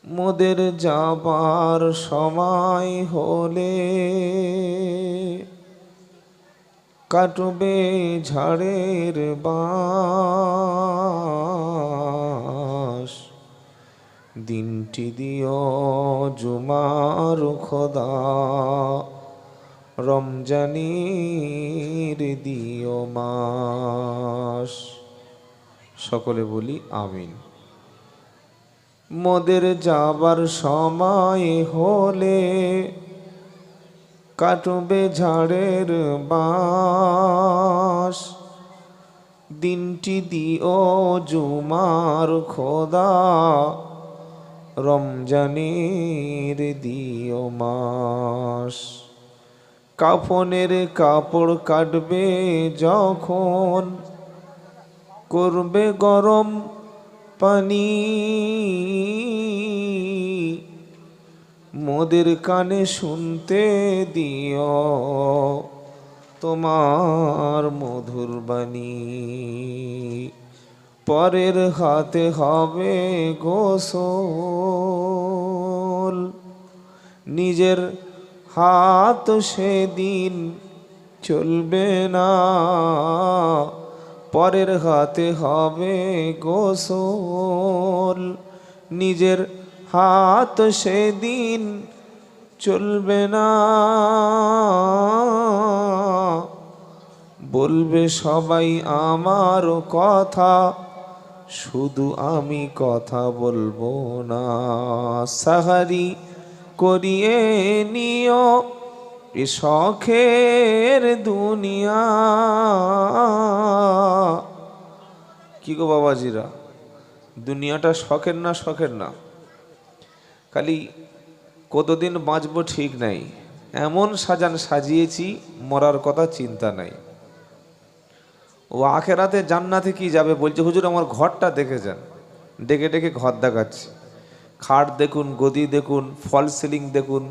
মোদের যাবার সময় হলে কাটবে ঝাড়ের বাঁশ। দিনটি দিও জুমার খোদা, রমজানের দিও মাস। সকলে বলি আমিন। মোদের যাবার সময় হলে কাটবে ঝাড়ের বাঁশ। দিনটি দিও জুমার খোদা, রমজানের দিও মাস। কাফনের কাপড় কাটবে যখন করবে গরম পানি, মোদের কানে শুনতে দিও তোমার মধুর বাণী। পরের হাতে হবে গোসল, নিজের হাত সেদিন চলবে না। পরের হাতে হবে গোসল, নিজের হাত সেদিন চলবে না। বলবে সবাই আমার কথা, শুধু আমি কথা বলবো না। সাহারি করিয়ে নিও এ শখের দুনিয়া। কি গো বাবাজিরা, দুনিয়াটা শখের না? শখের না। খালি কতদিন বাঁচবো ঠিক নাই, এমন সাজিয়েছি মরার কথা চিন্তা নাই। ও আখেরাতে জান্নাতে কি যাবে বলছে, হুজুর আমার ঘরটা দেখে যান। ডেকে ডেকে ঘর দেখাচ্ছে। খাট দেখুন, গদি দেখুন, ফল সিলিং দেখুন,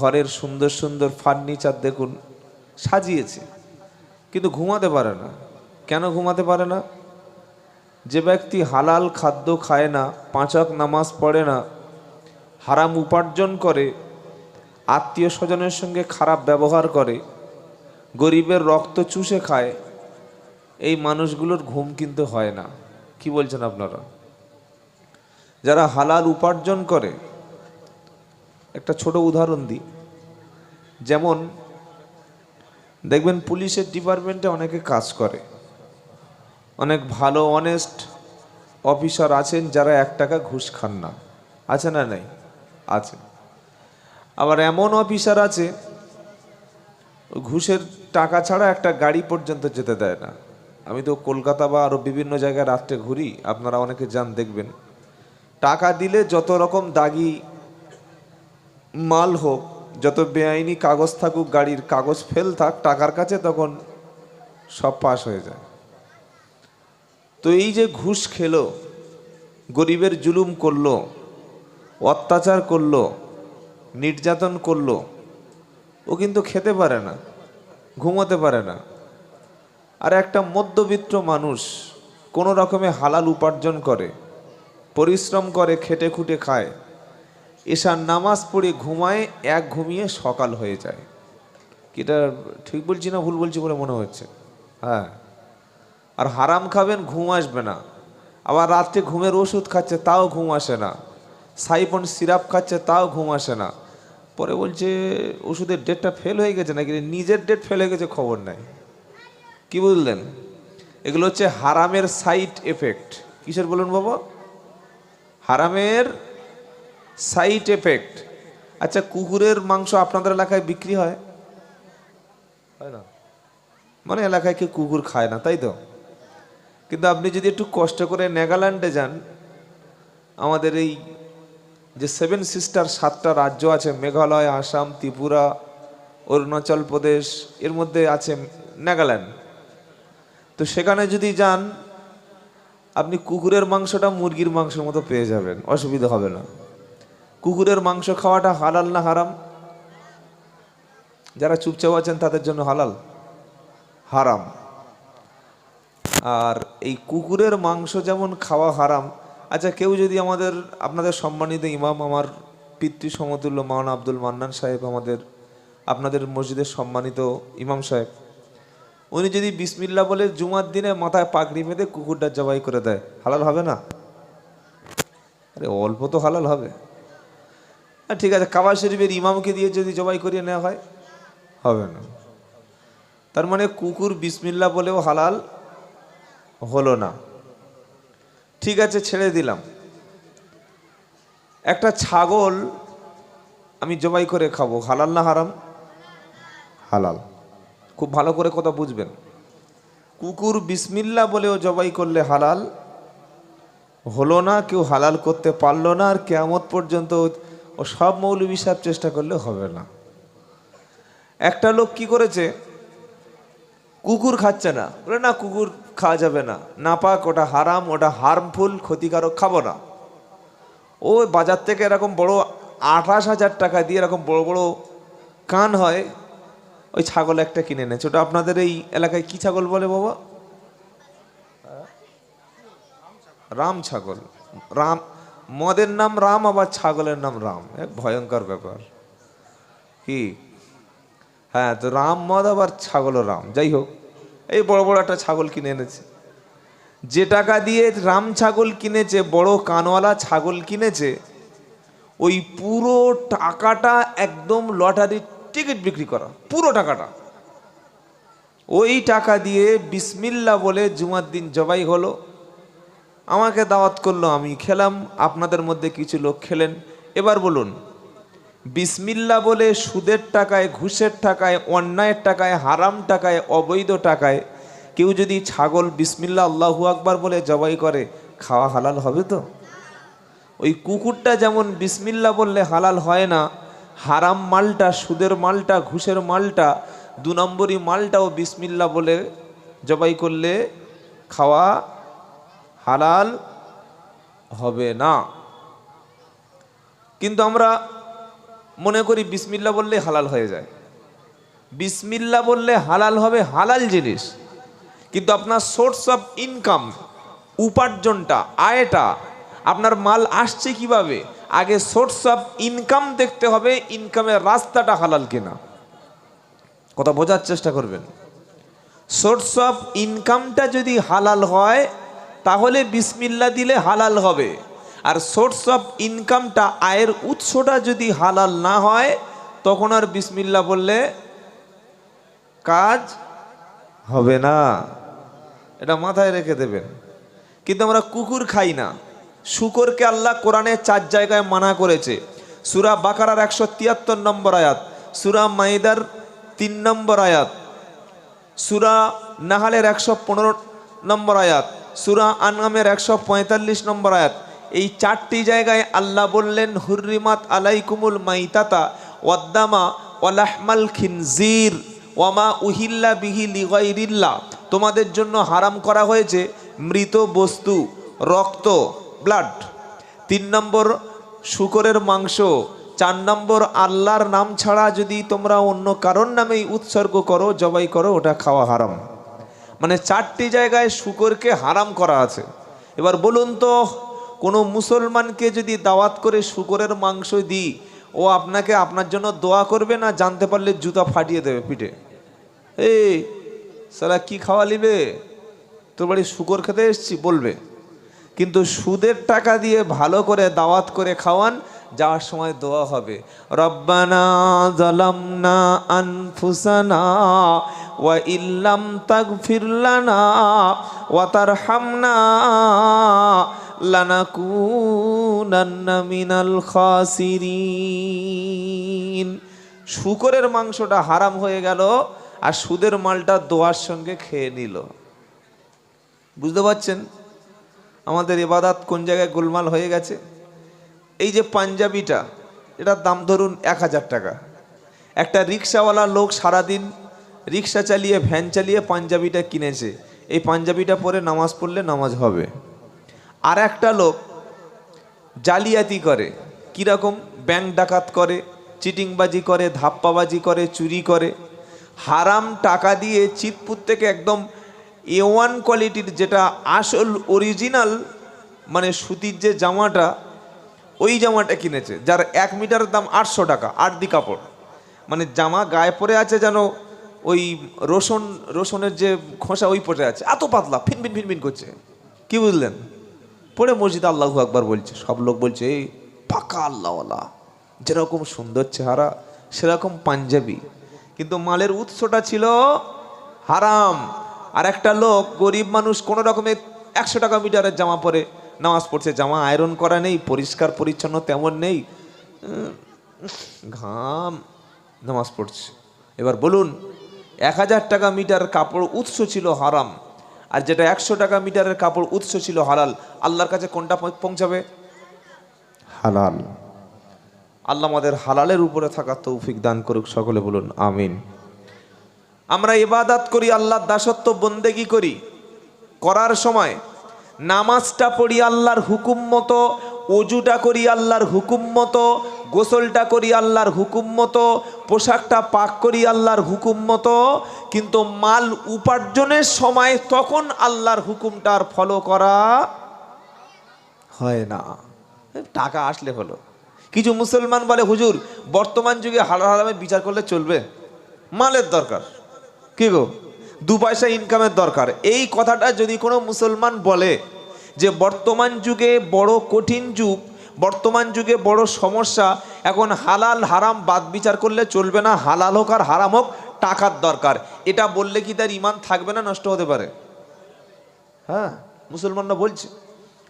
ঘরের সুন্দর সুন্দর ফার্নিচার দেখুন, সাজিয়েছে, কিন্তু ঘুমাতে পারে না। কেন ঘুমাতে পারে না? যে ব্যক্তি হালাল খাদ্য খায় না, 5 ওয়াক্ত নামাজ পড়ে না, হারাম উপার্জন করে, আত্মীয় স্বজনের সঙ্গে খারাপ ব্যবহার করে, গরিবের রক্ত চুষে খায়, এই মানুষগুলোর ঘুম কিন্তু হয় না। কি বলছেন আপনারা? যারা হালাল উপার্জন করে, একটা ছোট উদাহরণ দিই। যেমন দেখবেন পুলিশের ডিপার্টমেন্টে অনেকে কাজ করে, অনেক ভালো অনেস্ট অফিসার আছেন যারা 1 টাকা ঘুষ খান না। আছে না? নাই? আছে। আবার এমন অফিসার আছে ঘুষের টাকা ছাড়া একটা গাড়ি পর্যন্ত যেতে দেয় না। আমি তো কলকাতা বা আরও বিভিন্ন জায়গায় রাত্রে ঘুরি, আপনারা অনেকে যান, দেখবেন টাকা দিলে যত রকম দাগি মাল হোক, যত বেআইনি কাগজ থাকুক, গাড়ির কাগজ ফেল থাক, টাকার কাছে তখন সব পাস হয়ে যায়। তো এই যে ঘুষ খেলো, গরিবের জুলুম করলো, অত্যাচার করলো, নির্যাতন করলো, ও কিন্তু খেতে পারে না, ঘুমোতে পারে না। আর একটা মধ্যবিত্ত মানুষ কোনো রকমে হালাল উপার্জন করে, পরিশ্রম করে, খেটে খুঁটে খায়, এশার নামাজ পড়ে ঘুমায়, এক ঘুমিয়ে সকাল হয়ে যায়। এটা ঠিক বলছি না ভুল বলছি বলে মনে হচ্ছে? হ্যাঁ। আর হারাম খাবেন, ঘুম আসবে না। আবার রাত্রে ঘুমের ওষুধ খাচ্ছে, তাও ঘুম আসে না। সাইপন সিরাপ খাচ্ছে, তাও ঘুম আসে না। পরে বলছে ওষুধের ডেটটা ফেল হয়ে গেছে নাকি, নিজের ডেট ফেল হয়ে গেছে, খবর নাই। কি বুঝলেন? এগুলো হচ্ছে হারামের সাইড এফেক্ট। কিসের বলুন বাবা? হারামের সাইড এফেক্ট। আচ্ছা, কুকুরের মাংস আপনাদের এলাকায় বিক্রি হয়? হয় না? মানে এলাকায় কেউ কুকুর খায় না, তাই তো? কিন্তু আপনি যদি একটু কষ্ট করে নাগাল্যান্ডে যান, আমাদের এই যে 7 সিস্টার 7টা রাজ্য আছে, মেঘালয়, আসাম, ত্রিপুরা, অরুণাচল প্রদেশ, এর মধ্যে আছে নাগাল্যান্ড। তো সেখানে যদি যান, আপনি কুকুরের মাংসটা মুরগির মাংসের মতো পেয়ে যাবেন, অসুবিধা হবে না। কুকুরের মাংস খাওয়াটা হালাল না হারাম? যারা চুপচাপ আছেন তাদের জন্য হালাল, হারাম। আর এই কুকুরের মাংস যেমন খাওয়া হারাম, আচ্ছা, কেউ যদি আপনাদের সম্মানিত ইমাম, আমার পিতৃ সমতুল্য মাওলানা আব্দুল মান্নান সাহেব, আপনাদের মসজিদের সম্মানিত ইমাম সাহেব, উনি যদি বিসমিল্লাহ বলে জুমার দিনে মাথায় পাগড়ি বেঁধে কুকুরটা জবাই করে দেয়, হালাল হবে না? আরে অল্প তো হালাল হবে। ঠিক আছে, কাবা শরীফের ইমামকে দিয়ে যদি জবাই করিয়ে নেওয়া হয়, হবে না। তার মানে কুকুর বিসমিল্লাহ বলেও হালাল হলো না। ঠিক আছে, ছেড়ে দিলাম। একটা ছাগল আমি জবাই করে খাবো, হালাল না হারাম? হালাল। খুব ভালো করে কথা বুঝবেন। কুকুর বিসমিল্লাহ বলেও জবাই করলে হালাল হলো না, কেউ হালাল করতে পারলো না, আর কিয়ামত পর্যন্ত ও সব মৌলবী সাহেব চেষ্টা করলে হবে না। একটা লোক কি করেছে, কুকুর খাচ্ছে না, বলে না কুকুর খাওয়া যাবে না, নাপাক, ওটা হারাম, ওটা হার্মফুল, ক্ষতিকারক, খাবো না। ও বাজার থেকে এরকম বড় 28,000 টাকা দিয়ে এরকম বড় বড় কান হয় ওই ছাগল একটা কিনে এনেছে। ওটা আপনাদের এই এলাকায় কি ছাগল বলে বাবা? রাম ছাগল। রাম, মদের নাম রাম, আবার ছাগলের নাম রাম, এক ভয়ঙ্কর ব্যাপার কি। হ্যাঁ, তো রাম মদ, আবার ছাগলও রাম। যাই হোক, এই বড় বড় একটা ছাগল কিনে এনেছে। যে টাকা দিয়ে রাম ছাগল কিনেছে, বড় কানওয়ালা ছাগল কিনেছে, ওই পুরো টাকাটা একদম লটারির টিকিট বিক্রি করা, পুরো টাকাটা। ওই টাকা দিয়ে বিসমিল্লাহ বলে জুমার দিন জবাই হলো। আমাকে দাওয়াত করলো, আমি খেলাম, আপনাদের মধ্যে কিছু লোক খেলেন। এবার বলুন, বিসমিল্লাহ বলে সুদের টাকায়, ঘুষের টাকায়, অন্যায়ের টাকায়, হারাম টাকায়, অবৈধ টাকায় কেউ যদি ছাগল বিসমিল্লাহ আল্লাহু আকবার বলে জবাই করে, খাওয়া হালাল হবে তো? ওই কুকুরটা যেমন বিসমিল্লাহ বললে হালাল হয় না, হারাম মালটা, সুদের মালটা, ঘুষের মালটা, 2 নম্বরই মালটাও বিসমিল্লাহ বলে জবাই করলে খাওয়া হালাল হবে না। কিন্তু আমরা মনে করি বিসমিল্লাহ বললে হালাল হয়ে যায়। বিসমিল্লাহ বললে হালাল হবে, হালাল জিনিস, কিন্তু আপনার সোর্স অফ ইনকাম, উপার্জনটা, আয়টা, আপনার মাল আসছে কিভাবে, আগে সোর্স অফ ইনকাম দেখতে হবে, ইনকামের রাস্তাটা হালাল কিনা। কথা বোঝার চেষ্টা করবেন। সোর্স অফ ইনকামটা যদি হালাল হয় তাহলে বিসমিল্লাহ দিলে হালাল হবে, আর সোর্স অফ ইনকামটা, আয়ের উৎসটা যদি হালাল না হয় তখন আর বিসমিল্লাহ বললে কাজ হবে না। এটা মাথায় রেখে দেবেন। কিন্তু আমরা কুকুর খাই না। শুকরকে আল্লাহ কোরআনে 4 জায়গায় মানা করেছে। সূরা বাকারার 173 নম্বর আয়াত, সূরা মাইদার 3 নম্বর আয়াত, সূরা নাহালের 115 নম্বর আয়াত, সূরা আনআমের 145 নম্বর আয়াত। এই 4টি জায়গায় আল্লাহ বললেন, হুররিমাত আলাইকুমুল মাইতাতা ওয়াদ্দামা ওয়ালাহমাল খিনজির ওয়ামা উহিল্লা বিহি লিগাইরিল্লাহ, তোমাদের জন্য হারাম করা হয়েছে মৃত বস্তু, রক্ত, ব্লাড। 3 নম্বর শুকরের মাংস। 4 নম্বর আল্লাহর নাম ছাড়া যদি তোমরা অন্য কারোর নামেই উৎসর্গ করো, জবাই করো, ওটা খাওয়া হারাম। মানে 4টি জায়গায় শুকরকে হারাম করা আছে। এবার বলুন তো, কোনো মুসলমানকে যদি দাওয়াত করে শুকরের মাংস দিই, ও আপনাকে, আপনার জন্য দোয়া করবে না? জানতে পারলে জুতা ফাটিয়ে দেবে পিঠে। এই সালা কি খাওয়া লিবে, তোর বাড়ি শুকর খেতে এসছি বলবে। কিন্তু সুদের টাকা দিয়ে ভালো করে দাওয়াত করে খাওয়ান, যাওয়ার সময় দোয়া হবে, রব্বানা যালামনা আনফুসানা ওয়া ইল্লাম তাগফির লানা ওয়া তারহামনা লানাকুনান্না মিনাল খাসিরিন। শুকরের মাংসটা হারাম হয়ে গেল, আর সুদের মালটা দোয়ার সঙ্গে খেয়ে নিল। বুঝতে পারছেন আমাদের ইবাদত কোন জায়গায় গোলমাল হয়ে গেছে? এই যে পাঞ্জাবিটা, এটার দাম ধরুন 1000 টাকা। একটা রিক্সাওয়ালা লোক সারাদিন রিক্সা চালিয়ে, ভ্যান চালিয়ে পাঞ্জাবিটা কিনেছে। এই পাঞ্জাবিটা পরে নামাজ পড়লে নামাজ হবে। আর একটা লোক জালিয়াতি করে, কীরকম? ব্যাংক ডাকাত করে, চিটিংবাজি করে, ধাপ্পাবাজি করে, চুরি করে, হারাম টাকা দিয়ে চিতপুর থেকে একদম A1 কোয়ালিটির, যেটা আসল অরিজিনাল মানে সুতির যে জামাটা, ওই জামাটা কিনেছে, যার 1 মিটারের দাম 800 টাকা, 8 দি কাপড়। মানে জামা গায়ে পরে আছে যেন ওই রসুনের যে খোসা ওই পরে আছে, এত পাতলা, ফিনফিন ফিনফিন করছে। কি বুঝলেন? পরে মসজিদে আল্লাহু আকবার বলছে, সব লোক বলছে এই পাকা আল্লাহওয়ালা, যেরকম সুন্দর চেহারা সেরকম পাঞ্জাবি, কিন্তু মালের উৎসটা ছিল হারাম। আর একটা লোক গরিব মানুষ কোনো রকমে 100 টাকা মিটারের জামা পরে নামাজ পড়ছে, জামা আয়রন করা নেই, পরিষ্কার পরিচ্ছন্ন তেমন নেই, ঘাম, নামাজ পড়ছে। এবার বলুন, 1000 টাকা মিটার কাপড় উৎস ছিল হারাম, আর যেটা 100 টাকা মিটারের কাপড় উৎস ছিল হালাল, আল্লাহর কাছে কোনটা পৌঁছাবে? হালাল। আল্লাহ আমাদের হালালের উপরে থাকা তৌফিক দান করুক, সকলে বলুন আমিন। আমরা ইবাদত করি, আল্লাহর দাসত্ব বন্দেগী করি, করার সময় নামাজটা পড়ি আল্লাহর হুকুম মতো, ওযুটা করি আল্লাহর হুকুম মতো, গোসলটা করি আল্লাহর হুকুম মতো, পোশাকটা পাক করি আল্লাহর হুকুম মতো, কিন্তু মাল উপার্জনের সময় তখন আল্লাহর হুকুমটা আর ফলো করা হয় না। টাকা আসলে হলো। কিছু মুসলমান বলে হুজুর বর্তমান যুগে হালাল হারামের বিচার করলে চলবে, মালের দরকার, কি গো 2 পয়সা ইনকামের দরকার। এই কথাটা যদি কোনো মুসলমান বলে যে বর্তমান যুগে বড় কঠিন যুগ, বর্তমান যুগে বড় সমস্যা, এখন হালাল হারাম বাদ বিচার করলে চলবে না, হালাল হোক আর হারাম হোক টাকার দরকার, এটা বললে কি তার ইমান থাকবে না নষ্ট হতে পারে? হ্যাঁ, মুসলমানরা বলছে,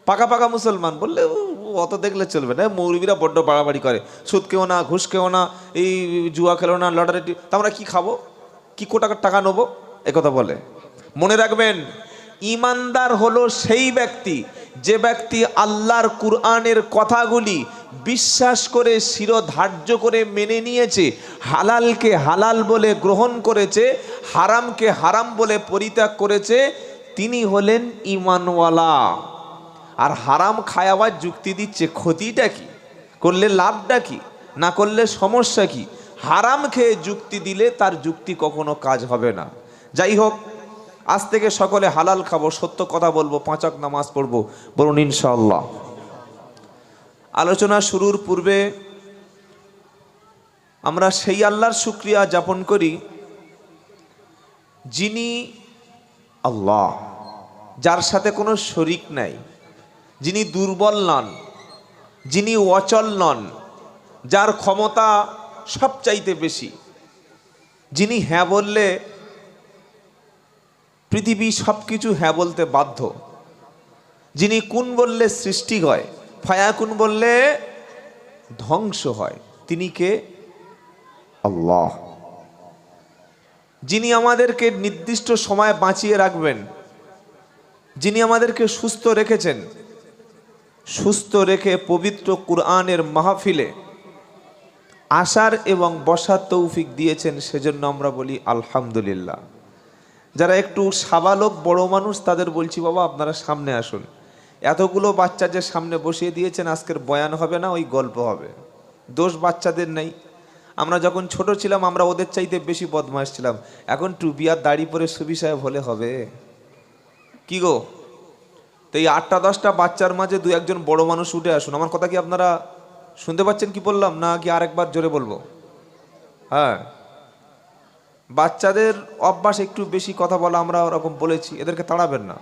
পাকা পাকা মুসলমান বললে অত দেখলে চলবে না, মৌলবীরা বড্ড বাড়াবাড়ি করে, সুদ খেও না, ঘুষ খেও না, এই জুয়া খেলো না, লটারি, তা আমরা কি খাবো, কি কোটাকার টাকা নেবো, একথা বলে। মনে রাখবেন, ইমানদার হলো সেই ব্যক্তি যে ব্যক্তি আল্লাহর কুরআনের কথাগুলি বিশ্বাস করে শিরোধার্য করে মেনে নিয়েছে, হালালকে হালাল বলে গ্রহণ করেছে, হারামকে হারাম বলে পরিত্যাগ করেছে, তিনি হলেন ঈমানওয়ালা। আর হারাম খায় আবার যুক্তি দিচ্ছে, ক্ষতিটা কি, করলে লাভটা কি, না করলে সমস্যা কি? হারাম খেয়ে যুক্তি দিলে তার যুক্তি কখনো কাজ হবে না। যাই হোক, আজ থেকে সকলে হালাল খাবো, সত্য কথা বলবো, 5 ওয়াক্ত নামাজ পড়বো, বলুন ইনশাআল্লাহ। আলোচনা শুরুর পূর্বে আমরা সেই আল্লাহর শুকরিয়া যাপন করি যিনি আল্লাহ, যার সাথে কোনো শরিক নাই, যিনি দুর্বল নন, যিনি অচল নন, যার ক্ষমতা সবচাইতে বেশি, যিনি হ্যাঁ বললে পৃথিবী সব কিছু হ্যাঁ বলতে বাধ্য, যিনি কুন বললে সৃষ্টি হয়, ফায়াকুন বললে ধ্বংস হয়, তিনি কে? আল্লাহ। যিনি আমাদেরকে নির্দিষ্ট সময় বাঁচিয়ে রাখবেন, যিনি আমাদেরকে সুস্থ রেখেছেন, সুস্থ রেখে পবিত্র কুরআনের মাহফিলে আসার এবং বসার তৌফিক দিয়েছেন, সেজন্য আমরা বলি আলহামদুলিল্লাহ। যারা একটু সাবালক বড় মানুষ তাদের বলছি, বাবা আপনারা সামনে আসুন, এতগুলো বাচ্চা যে সামনে বসিয়ে দিয়েছেন, আজকের বয়ান হবে না, ওই গল্প হবে। দোষ বাচ্চাদের নেই, আমরা যখন ছোট ছিলাম আমরা ওদের চাইতে বেশি বদমাশ ছিলাম, এখন টুপি আর দাড়ি পরে সুবি সাহেব হলে হবে কি গো? তো এই 8টা-10টা বাচ্চার মাঝে 2-1জন বড় মানুষ উঠে আসুন। আমার কথা কি আপনারা শুনতে পাচ্ছেন কি বললাম, না কি আরেকবার জোরে বলবো? হ্যাঁ, বাচ্চাদের অভ্যাস একটু বেশি কথা বলা, আমরা ওরকম বলেছি, এদেরকে তাড়াবেন না।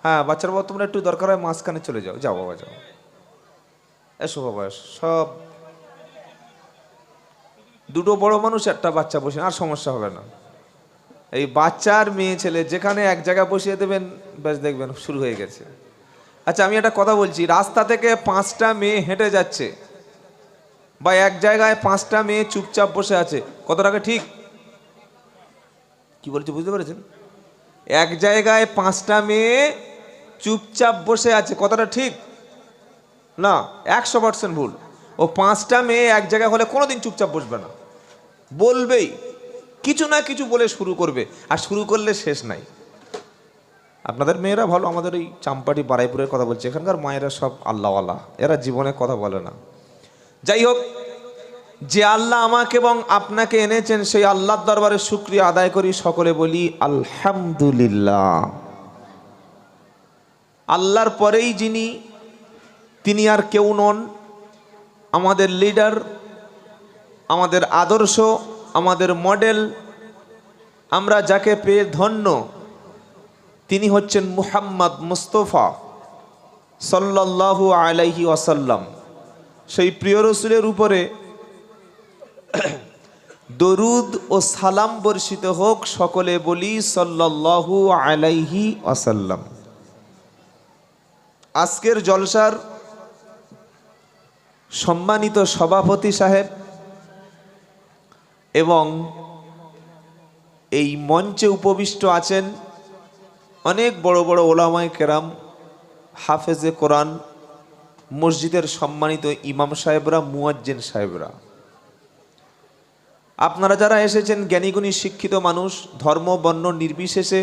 হ্যাঁ, বাচ্চারা বাবা তোমরা একটু দরকার হয় মাঝখানে চলে যাও, যাও বাবা যাও, এসো বাবা এসো। সব 2টো বড় মানুষ 1টা বাচ্চা বসে, আর সমস্যা হবে না। এই বাচ্চা আর মেয়ে ছেলে যেখানে এক জায়গায় বসিয়ে দেবেন, ব্যাস দেখবেন শুরু হয়ে গেছে। আচ্ছা, আমি একটা কথা বলছি, রাস্তা থেকে 5টা মেয়ে হেঁটে যাচ্ছে, বা এক জায়গায় 5টা মেয়ে চুপচাপ বসে আছে, কতটাকে ঠিক? কি বলছি বুঝতে পেরেছেন? এক জায়গায় 5টা মেয়ে চুপচাপ বসে আছে, কতটা ঠিক? না, 100% ভুল। ও 5টা মেয়ে এক জায়গায় হলে কোনোদিন চুপচাপ বসবে না, বলবেই, কিছু না কিছু বলে শুরু করবে, আর শুরু করলে শেষ নাই। আপনাদের মেয়েরা ভালো, আমাদের এই চাম্পাটি বারাইপুরের কথা বলছে, এখানকার মায়েরা সব আল্লাহওয়ালা, এরা জীবনে কথা বলে না। যাই হোক, যে আল্লাহ আমাকে এবং আপনাকে এনেছেন সেই আল্লাহর দরবারে শুকরিয়া আদায় করি, সকলে বলি আলহামদুলিল্লাহ। আল্লাহর পরেই যিনি, তিনি আর কেউ নন। আমাদের লিডার, আমাদের আদর্শ, আমাদের মডেল, আমরা যাকে পেয়ে ধন্য, তিনি হচ্ছেন মুহাম্মদ মুস্তাফা সাল্লাল্লাহু আলাইহি ওয়াসাল্লাম। সেই প্রিয় রসুলের উপরে দরুদ ও সালাম বর্ষিত হোক, সকলে বলি সাল্লাল্লাহু আলাইহি ওয়াসাল্লাম। আজকের জলসার সম্মানিত সভাপতি সাহেব এবং এই মঞ্চে উপবিষ্ট আছেন অনেক বড় বড় ওলামায়ে কেরাম, হাফেজে কোরআন, মসজিদের সম্মানিত ইমাম সাহেবরা, মুয়াজ্জিন সাহেবরা, আপনারা যারা এসেছেন জ্ঞানীগুণী শিক্ষিত মানুষ, ধর্ম বর্ণ নির্বিশেষে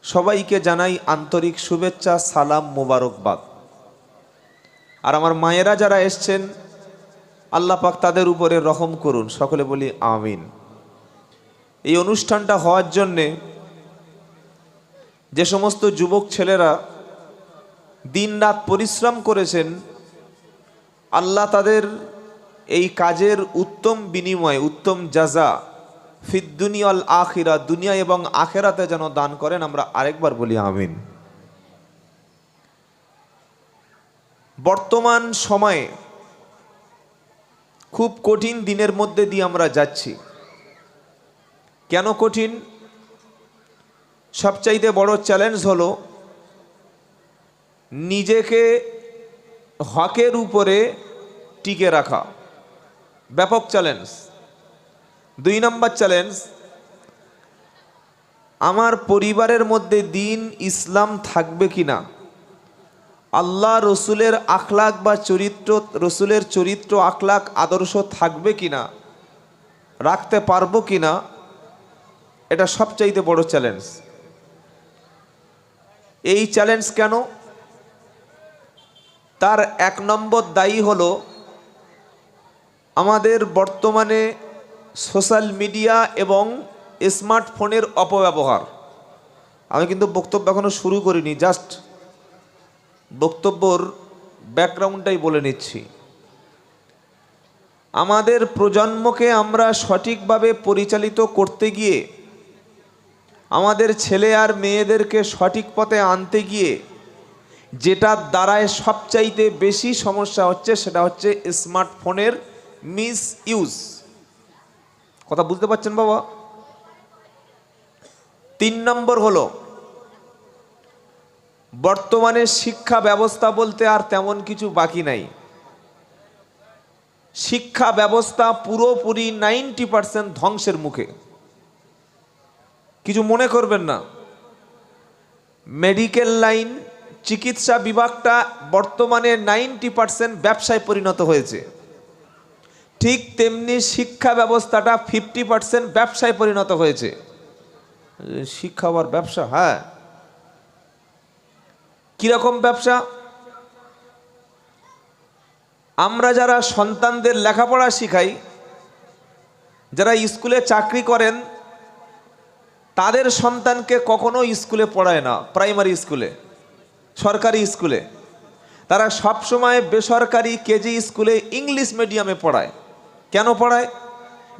সবাইকে জানাই আন্তরিক শুভেচ্ছা, সালাম, মোবারকবাদ। আর আমার মায়েরা যারা এসছেন, আল্লাহ পাক তাদের উপরে রহম করুন, সকলে বলি আমিন। এই অনুষ্ঠানটা হওয়ার জন্যে যে সমস্ত যুবক ছেলেরা দিনরাত পরিশ্রম করেছেন, আল্লাহ তাদের এই কাজের উত্তম বিনিময়, উত্তম জাযা ফিদ দুনিয়া ওয়াল আখিরা, দুনিয়া এবং আখিরাতে যেন দান করেন, আমরা আরেকবার বলি আমিন। বর্তমান সময়ে খুব কঠিন দিনের মধ্যে দিয়ে আমরা যাচ্ছি। কেন কঠিন? সবচাইতে বড় চ্যালেঞ্জ হলো নিজেকে হকের উপরে টিকে রাখা, ব্যাপক চ্যালেঞ্জ। 2 নম্বর চ্যালেঞ্জ, আমার পরিবারের মধ্যে দিন ইসলাম থাকবে কিনা, আল্লাহ রসুলের আখলাক বা চরিত্র, রসুলের চরিত্র আখলাক আদর্শ থাকবে কিনা, রাখতে পারবো কিনা, এটা সবচাইতে বড় চ্যালেঞ্জ। এই চ্যালেঞ্জ কেন? তার 1 নম্বর দায়ী হলো আমাদের বর্তমানে সোশ্যাল মিডিয়া এবং স্মার্টফোনের অপব্যবহার। আমি কিন্তু বক্তব্য এখনো শুরু করিনি, জাস্ট বক্তব্যর ব্যাকগ্রাউন্ডটাই বলে নিচ্ছি। আমাদের প্রজন্মকে আমরা সঠিকভাবে পরিচালিত করতে গিয়ে, আমাদের ছেলে আর মেয়েদেরকে সঠিক পথে আনতে গিয়ে যেটার দ্বারায় সবচাইতে বেশি সমস্যা হচ্ছে, সেটা হচ্ছে স্মার্টফোনের মিস ইউজ। কথা বুঝতে পারছেন বাবা? 3 নম্বর হলো বর্তমানে শিক্ষা ব্যবস্থা বলতে আর তেমন কিছু বাকি নাই। শিক্ষা ব্যবস্থা পুরোপুরি 90% ধ্বংসের মুখে। কিছু মনে করবেন না, মেডিকেল লাইন, চিকিৎসা বিভাগটা বর্তমানে 90% ব্যবসায় পরিণত হয়েছে। ঠিক তেমনি শিক্ষা ব্যবস্থাটা 50% ব্যবসায় পরিণত হয়েছে। শিক্ষা আবার ব্যবসা? হ্যাঁ। কিরকম ব্যবসা? আমরা যারা সন্তানদের লেখাপড়া শিখাই, যারা স্কুলে চাকরি করেন, তাদের সন্তানকে কখনো স্কুলে পড়ায় না, প্রাইমারি স্কুলে, সরকারি স্কুলে। তারা সবসময় বেসরকারি কেজি স্কুলে ইংলিশ মিডিয়ামে পড়ায়। কেন পড়ায়?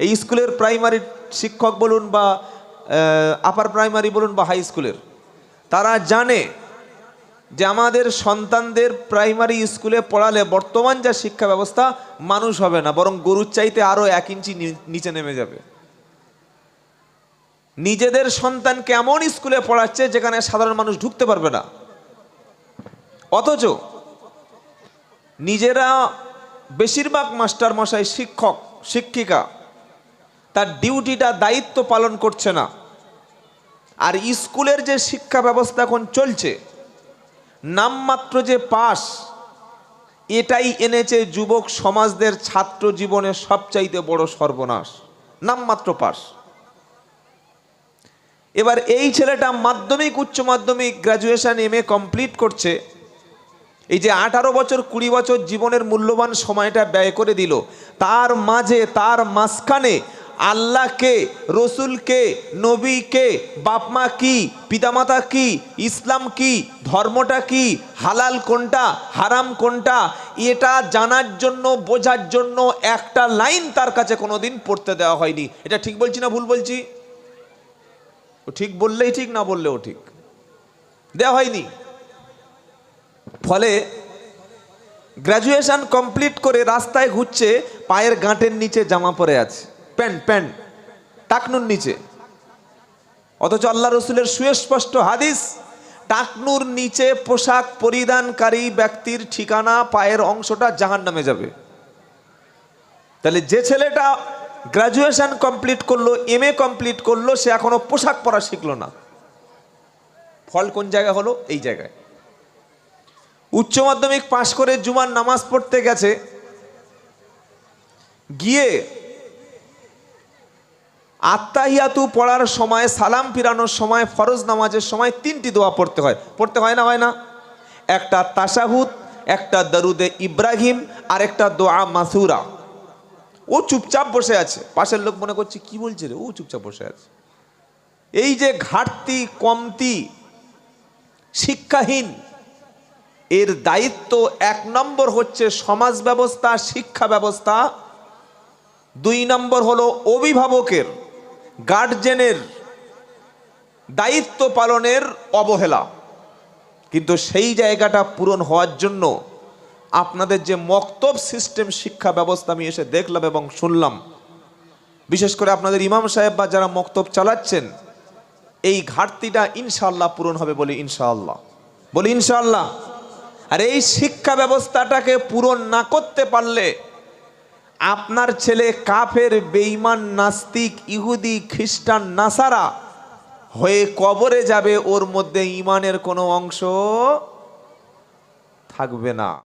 এই স্কুলের প্রাইমারি শিক্ষক বলুন বা আপার প্রাইমারি বলুন বা হাই স্কুলের, তারা জানে যে আমাদের সন্তানদের প্রাইমারি স্কুলে পড়ালে বর্তমান যা শিক্ষা ব্যবস্থা, মানুষ হবে না, বরং গরুর চাইতে আরো 1 ইঞ্চি নিচে নেমে যাবে। নিজেদের সন্তানকে এমন স্কুলে পড়াচ্ছে যেখানে সাধারণ মানুষ ঢুকতে পারবে না, অথচ নিজেরা বেশিরভাগ মাস্টার মশাই, শিক্ষক শিক্ষিকা তার ডিউটিটা, দায়িত্ব পালন করছে না। আর স্কুলের যে শিক্ষা ব্যবস্থা এখন চলছে, নামমাত্র যে পাস, এটাই এনেছে যুবক সমাজদের ছাত্র জীবনের সবচাইতে বড় সর্বনাশ। নামমাত্র পাস। এবার এই ছেলেটা মাধ্যমিক, উচ্চ মাধ্যমিক, গ্র্যাজুয়েশন, MA কমপ্লিট করছে। এই যে 18 বছর 20 বছর জীবনের মূল্যবান সময়টা ব্যয় করে দিল, তার মাঝখানে আল্লাহকে, রসুলকে, নবীকে, বাপমা কি, পিতামাতা কি, ইসলাম কি, ধর্মটা কি, হালাল কোনটা, হারাম কোনটা, এটা জানার জন্য, বোঝার জন্য একটা লাইন তার কাছে কোনোদিন পড়তে দেওয়া হয়নি। এটা ঠিক বলছি না ভুল বলছি? ও ঠিক বললেই ঠিক, না বললেও ঠিক, দেওয়া হয়নি। ফলে গ্র্যাজুয়েশন কমপ্লিট করে রাস্তায় ঘুরছে, পায়ের গাঁটের নিচে জামা পরে আছে, প্যান্ট টাকনুর নিচে। অথচ আল্লাহ রসুলের সুস্পষ্ট হাদিস, টাকনুর নিচে পোশাক পরিধানকারী ব্যক্তির ঠিকানা, পায়ের অংশটা জাহান্নামে যাবে। তাহলে যে ছেলেটা গ্র্যাজুয়েশন কমপ্লিট করলো, MA কমপ্লিট করলো, সে এখনো পোশাক পরা শিখলো না। ফল কোন জায়গা হলো? এই জায়গায়। উচ্চ মাধ্যমিক পাশ করে জুমার নামাজ পড়তে গেছে, গিয়ে আত্তাহিয়াতু পড়ার সময়, সালাম ফিরানোর সময়, ফরজ নামাজের সময় 3টি দোয়া পড়তে হয় না? হয় না? একটা তাশাহুদ, একটা দরুদে ইব্রাহিম, আর একটা দোয়া মাসুরা। ও চুপচাপ বসে আছে, পাশের লোক মনে করছে কি বলছে রে, ও চুপচাপ বসে আছে। এই যে ঘাটতি, কমতি, শিক্ষাহীন, এর দায়িত্ব 1 নম্বর হচ্ছে সমাজ ব্যবস্থা, শিক্ষা ব্যবস্থা। 2 নম্বর হলো অভিভাবকের, গার্জেনের দায়িত্ব পালনের অবহেলা। কিন্তু সেই জায়গাটা পূরণ হওয়ার জন্য আপনাদের যে মক্তব সিস্টেম, শিক্ষা ব্যবস্থা আমি এসে দেখলাম এবং শুনলাম, বিশেষ করে আপনাদের ইমাম সাহেব বা যারা মক্তব চালাচ্ছেন, এই ঘাটতিটা ইনশাআল্লাহ পূরণ হবে বলি ইনশাআল্লাহ, বলি ইনশাআল্লাহ। আর এই শিক্ষা ব্যবস্থাটাকে পূরণ না করতে পারলে আপনার ছেলে কাফের, বেঈমান, নাস্তিক, ইহুদি, খ্রিস্টান, নাসারা হয়ে কবরে যাবে, ওর মধ্যে ঈমানের কোনো অংশ থাকবে না।